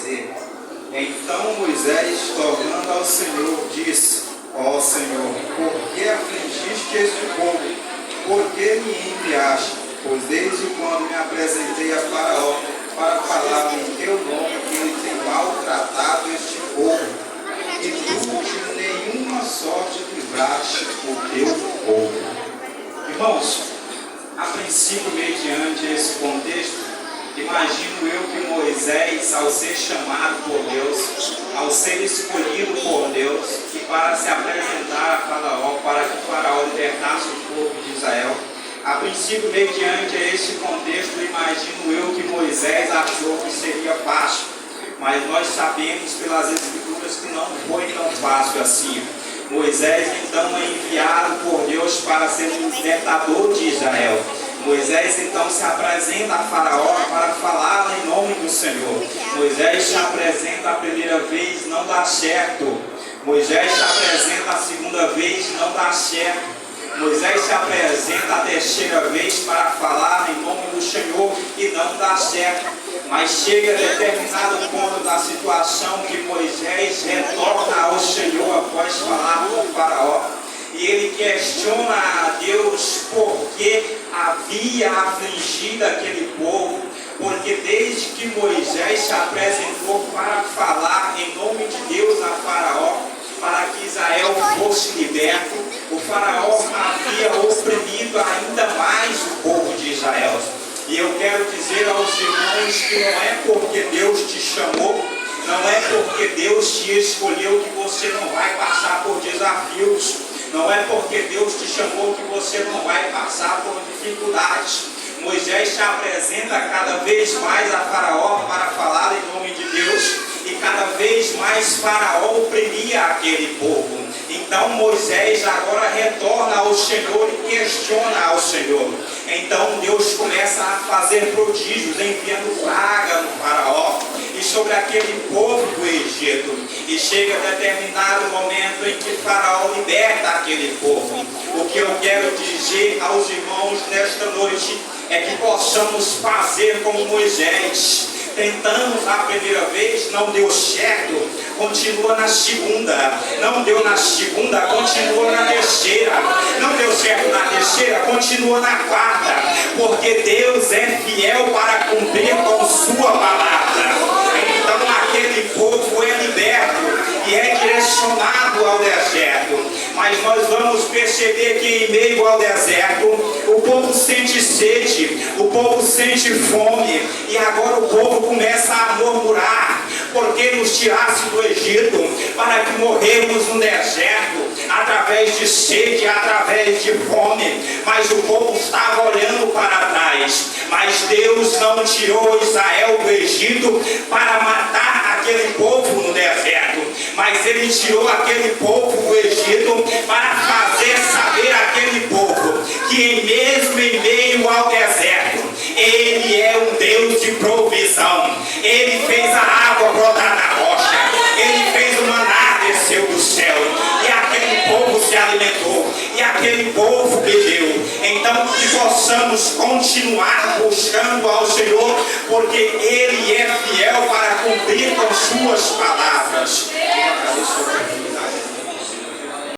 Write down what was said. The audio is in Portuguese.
fazer. Então Moisés, tornando ao Senhor, disse: Ó Senhor, por que afligiste este povo? Por que me enviaste? Pois desde quando me apresentei a Faraó para falar em teu nome, ele tem maltratado este povo, e tu de nenhuma sorte livraste o teu povo. Irmãos, a princípio, mediante esse contexto, imagino eu que Moisés, ao ser chamado por Deus, ao ser escolhido por Deus, e para se apresentar a Faraó, para que Faraó libertasse o povo de Israel, a princípio, mediante esse contexto, imagino eu que Moisés achou que seria fácil, mas nós sabemos pelas Escrituras que não foi tão fácil assim. Moisés então é enviado por Deus para ser o libertador de Israel. Moisés então se apresenta a Faraó para falar em nome do Senhor. Moisés se apresenta a primeira vez, não dá certo. Moisés se apresenta a segunda vez, não dá certo. Moisés se apresenta a terceira vez para falar em nome do Senhor e não dá certo. Mas chega determinado ponto da situação que Moisés retorna ao Senhor após falar com o Faraó. E ele questiona a Deus por que havia afligido aquele povo. Porque desde que Moisés se apresentou para falar em nome de Deus a Faraó, para que Israel fosse liberto, o Faraó havia oprimido ainda mais o povo de Israel. E eu quero dizer aos irmãos que não é porque Deus te chamou, não é porque Deus te escolheu que você não vai passar por desafios, não é porque Deus te chamou que você não vai passar por dificuldades. Moisés se apresenta cada vez mais a Faraó para falar em nome de Deus, e cada vez mais Faraó oprimia aquele povo. Então Moisés agora retorna ao Senhor e questiona ao Senhor. Então Deus começa a fazer prodígios, enviando praga no Faraó e sobre aquele povo do Egito. E chega determinado momento em que Faraó liberta aquele povo. O que eu quero dizer aos irmãos nesta noite é que possamos fazer como Moisés. Tentamos a primeira vez, não deu certo, continua na segunda. Não deu na segunda, continua na terceira. Não deu certo na terceira, continua na quarta. Porque Deus é fiel para cumprir com sua palavra. Então aquele povo é liberto e é direcionado ao deserto. Mas nós vamos perceber que em meio ao deserto, o povo sente sede, o povo sente fome, e agora o povo começa a murmurar, porque nos tirasse do Egito, para que morremos no deserto, através de sede, através de fome. Mas o povo estava olhando para trás. Mas Deus não tirou Israel do Egito para matar aquele povo no deserto, mas Ele tirou aquele povo do Egito para fazer saber àquele povo que mesmo em meio ao deserto, Ele é um Deus de provisão. Ele fez a água brotar na rocha, Ele fez o maná desceu do céu, e aquele povo se alimentou, e aquele povo bebeu. Então que possamos continuar buscando ao Senhor, porque Ele é fiel para cumprir com suas palavras. Eu agradeço.